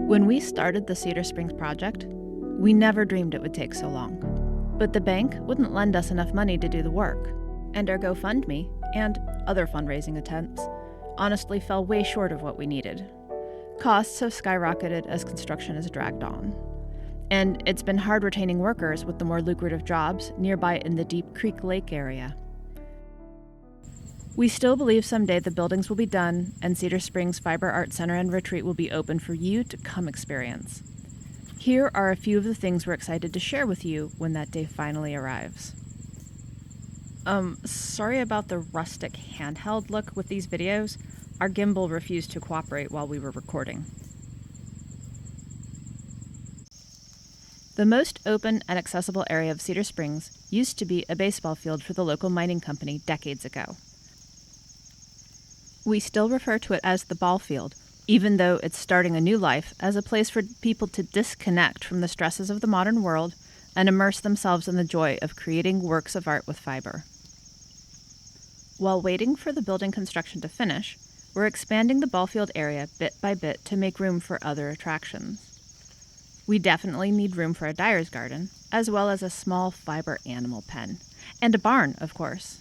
When we started the Cedar Springs project, we never dreamed it would take so long. But the bank wouldn't lend us enough money to do the work, and our GoFundMe and other fundraising attempts honestly fell way short of what we needed. Costs have skyrocketed as construction has dragged on. And it's been hard retaining workers with the more lucrative jobs nearby in the Deep Creek Lake area. We still believe someday the buildings will be done and Cedar Springs Fiber Art Center and Retreat will be open for you to come experience. Here are a few of the things we're excited to share with you when that day finally arrives. Sorry about the rustic handheld look with these videos. Our gimbal refused to cooperate while we were recording. The most open and accessible area of Cedar Springs used to be a baseball field for the local mining company decades ago. We still refer to it as the ball field, even though it's starting a new life as a place for people to disconnect from the stresses of the modern world and immerse themselves in the joy of creating works of art with fiber. While waiting for the building construction to finish, we're expanding the ball field area bit by bit to make room for other attractions. We definitely need room for a dyer's garden, as well as a small fiber animal pen, and a barn, of course.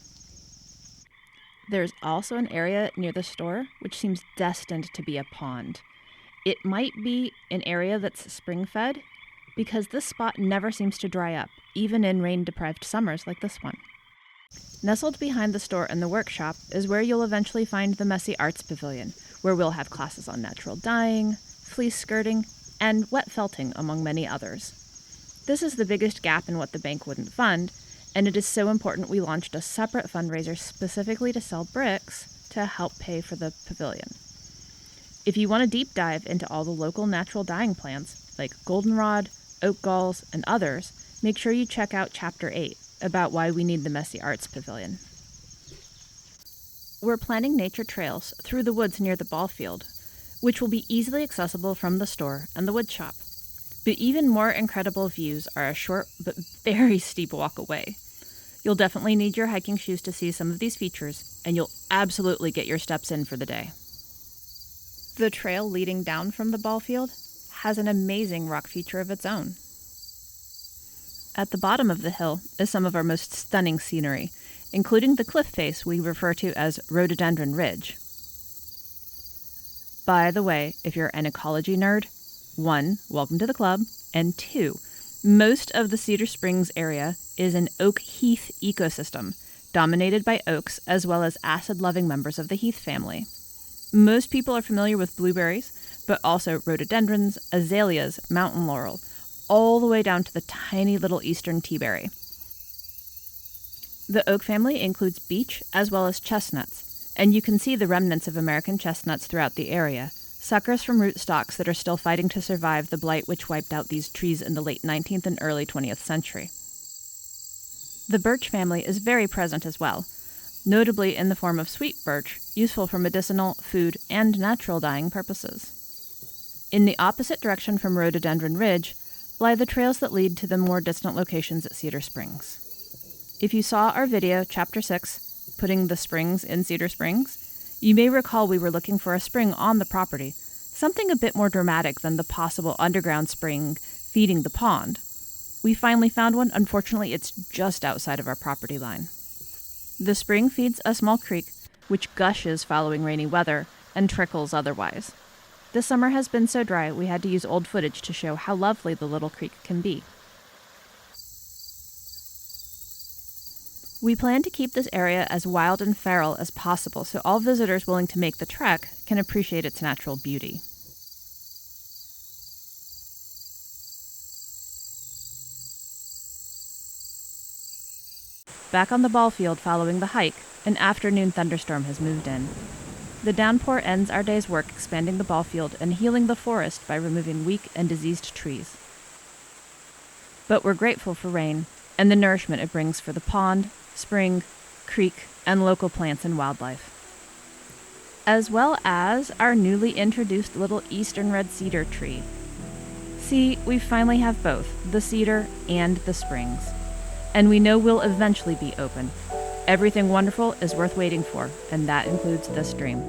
There's also an area near the store which seems destined to be a pond. It might be an area that's spring-fed, because this spot never seems to dry up, even in rain-deprived summers like this one. Nestled behind the store and the workshop is where you'll eventually find the Messy Arts Pavilion, where we'll have classes on natural dyeing, fleece skirting, and wet felting, among many others. This is the biggest gap in what the bank wouldn't fund, and it is so important we launched a separate fundraiser specifically to sell bricks to help pay for the pavilion. If you want to deep dive into all the local natural dyeing plants, like goldenrod, oak galls, and others, make sure you check out Chapter 8 about why we need the Messy Arts Pavilion. We're planning nature trails through the woods near the ball field, which will be easily accessible from the store and the wood shop. But even more incredible views are a short but very steep walk away. You'll definitely need your hiking shoes to see some of these features, and you'll absolutely get your steps in for the day. The trail leading down from the ball field has an amazing rock feature of its own. At the bottom of the hill is some of our most stunning scenery, including the cliff face we refer to as Rhododendron Ridge. By the way, if you're an ecology nerd, 1, welcome to the club, and 2, most of the Cedar Springs area is an oak heath ecosystem, dominated by oaks as well as acid-loving members of the heath family. Most people are familiar with blueberries, but also rhododendrons, azaleas, mountain laurel, all the way down to the tiny little eastern teaberry. The oak family includes beech as well as chestnuts, and you can see the remnants of American chestnuts throughout the area, suckers from rootstocks that are still fighting to survive the blight which wiped out these trees in the late 19th and early 20th century. The birch family is very present as well, notably in the form of sweet birch, useful for medicinal, food, and natural dyeing purposes. In the opposite direction from Rhododendron Ridge lie the trails that lead to the more distant locations at Cedar Springs. If you saw our video, Chapter 6, Putting the Springs in Cedar Springs, you may recall we were looking for a spring on the property, something a bit more dramatic than the possible underground spring feeding the pond. We finally found one. Unfortunately, it's just outside of our property line. The spring feeds a small creek, which gushes following rainy weather and trickles otherwise. This summer has been so dry we had to use old footage to show how lovely the little creek can be. We plan to keep this area as wild and feral as possible so all visitors willing to make the trek can appreciate its natural beauty. Back on the ball field following the hike, an afternoon thunderstorm has moved in. The downpour ends our day's work expanding the ball field and healing the forest by removing weak and diseased trees. But we're grateful for rain and the nourishment it brings for the pond, spring, creek, and local plants and wildlife. As well as our newly introduced little eastern red cedar tree. See, we finally have both, the cedar and the springs. And we know we'll eventually be open. Everything wonderful is worth waiting for, and that includes this dream.